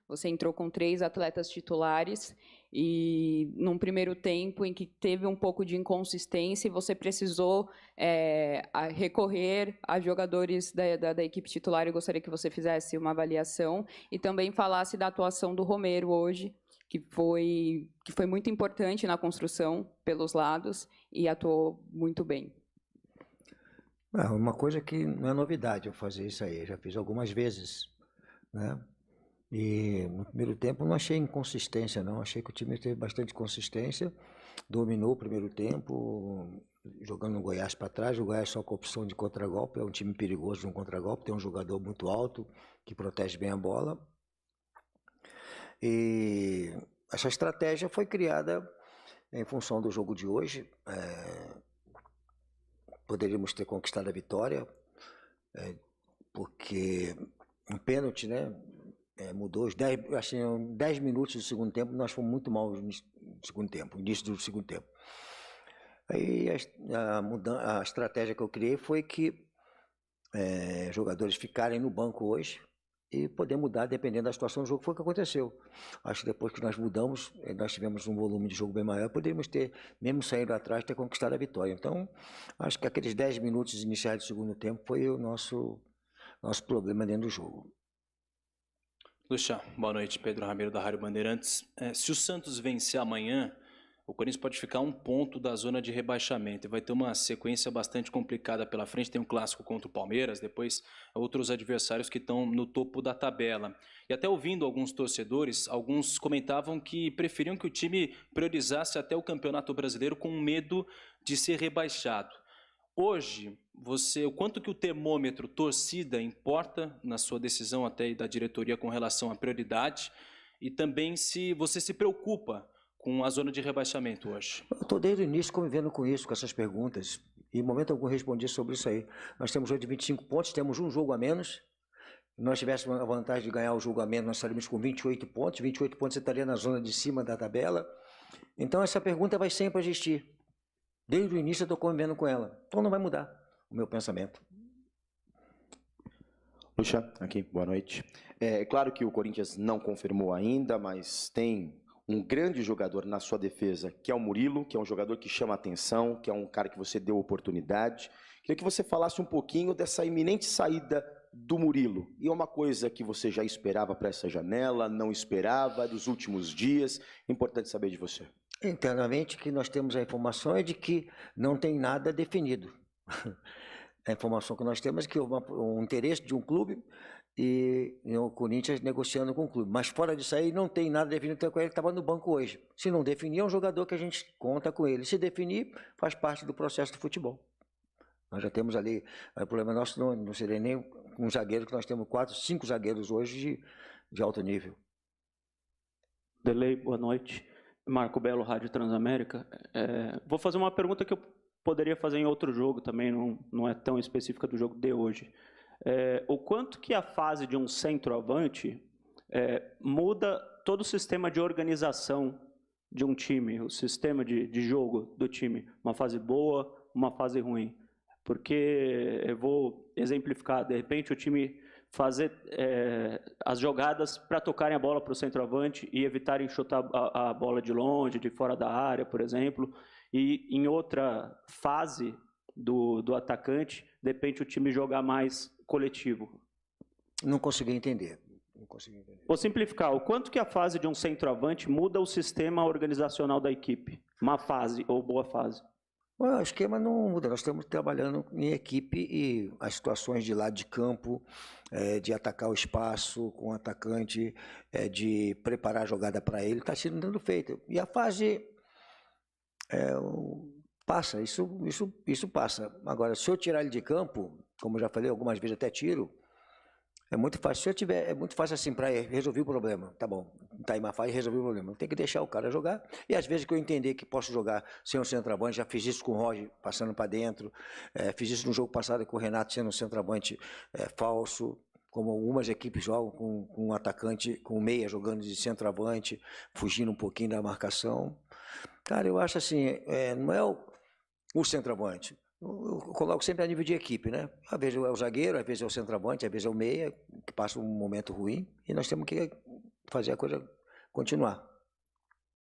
Você entrou com 3 atletas titulares e num primeiro tempo em que teve um pouco de inconsistência e você precisou recorrer a jogadores da equipe titular. Eu gostaria que você fizesse uma avaliação e também falasse da atuação do Romero hoje, que foi muito importante na construção pelos lados e atuou muito bem. Uma coisa que não é novidade eu fazer isso aí, eu já fiz algumas vezes, né? E no primeiro tempo não achei inconsistência, não. Achei que o time teve bastante consistência, dominou o primeiro tempo, jogando o Goiás para trás. O Goiás só com opção de contragolpe, é um time perigoso no contragolpe, tem um jogador muito alto que protege bem a bola. E essa estratégia foi criada em função do jogo de hoje. Poderíamos ter conquistado a vitória, porque um pênalti, né? Mudou os 10 minutos do segundo tempo, nós fomos muito mal no segundo tempo, início do segundo tempo. Aí a estratégia que eu criei foi que jogadores ficarem no banco hoje e poder mudar dependendo da situação do jogo. Foi o que aconteceu. Acho que depois que nós mudamos, nós tivemos um volume de jogo bem maior, poderíamos ter, mesmo saindo atrás, ter conquistado a vitória. Então, acho que aqueles 10 minutos iniciais do segundo tempo foi o nosso problema dentro do jogo. Lucha, boa noite. Pedro Ramiro, da Rádio Bandeirantes. Se o Santos vencer amanhã, o Corinthians pode ficar 1 ponto da zona de rebaixamento. Vai ter uma sequência bastante complicada pela frente. Tem um clássico contra o Palmeiras, depois outros adversários que estão no topo da tabela. E até ouvindo alguns torcedores, alguns comentavam que preferiam que o time priorizasse até o Campeonato Brasileiro com medo de ser rebaixado. Hoje, o quanto que o termômetro torcida importa na sua decisão até da diretoria com relação à prioridade e também se você se preocupa com a zona de rebaixamento hoje? Eu estou desde o início convivendo com isso, com essas perguntas, e em momento algum respondi sobre isso aí. Nós temos hoje 25 pontos, temos um jogo a menos. Se nós tivéssemos a vantagem de ganhar o jogo a menos, nós estaríamos com 28 pontos. 28 pontos você estaria na zona de cima da tabela. Então essa pergunta vai sempre existir. Desde o início eu estou convivendo com ela. Então não vai mudar o meu pensamento. Lucha, aqui, boa noite. É claro que o Corinthians não confirmou ainda, mas tem um grande jogador na sua defesa, que é o Murilo, que é um jogador que chama atenção, que é um cara que você deu oportunidade. Queria que você falasse um pouquinho dessa iminente saída do Murilo. E é uma coisa que você já esperava para essa janela, não esperava, dos últimos dias. Importante saber de você. Internamente, que nós temos a informação é de que não tem nada definido. A informação que nós temos é que houve um interesse de um clube e o Corinthians negociando com o clube. Mas fora disso aí, não tem nada definido. Então, ele estava no banco hoje. Se não definir, é um jogador que a gente conta com ele. Se definir, faz parte do processo do futebol. Nós já temos ali, o problema nosso não seria nem um zagueiro, que nós temos 4, 5 zagueiros hoje de alto nível. Delei, boa noite. Marco Belo, Rádio Transamérica. Vou fazer uma pergunta que eu poderia fazer em outro jogo também, não é tão específica do jogo de hoje. O quanto que a fase de um centroavante muda todo o sistema de organização de um time, o sistema de jogo do time, uma fase boa, uma fase ruim. Porque eu vou exemplificar, de repente o time fazer as jogadas para tocarem a bola para o centroavante e evitarem chutar a bola de longe, de fora da área, por exemplo, e em outra fase do atacante, de repente o time jogar mais coletivo. Não consegui entender. Vou simplificar, o quanto que a fase de um centroavante muda o sistema organizacional da equipe? Má fase ou boa fase? O esquema não muda, nós estamos trabalhando em equipe e as situações de lado de campo, de atacar o espaço com o atacante, de preparar a jogada para ele, está sendo feito. E a fase passa, isso passa. Agora, se eu tirar ele de campo, como eu já falei algumas vezes, até tiro, é muito fácil. Se eu tiver, é muito fácil assim para resolver o problema. Tá bom, tá em uma fase e resolver o problema. Tem que deixar o cara jogar. E às vezes que eu entender que posso jogar sem um centroavante, já fiz isso com o Roger passando para dentro, fiz isso no jogo passado com o Renato sendo um centroavante falso, como algumas equipes jogam com um atacante, com um meia jogando de centroavante, fugindo um pouquinho da marcação. Cara, eu acho assim, não é o centroavante. Eu coloco sempre a nível de equipe, né? Às vezes é o zagueiro, às vezes é o centroavante, às vezes é o meia, que passa um momento ruim, e nós temos que fazer a coisa continuar.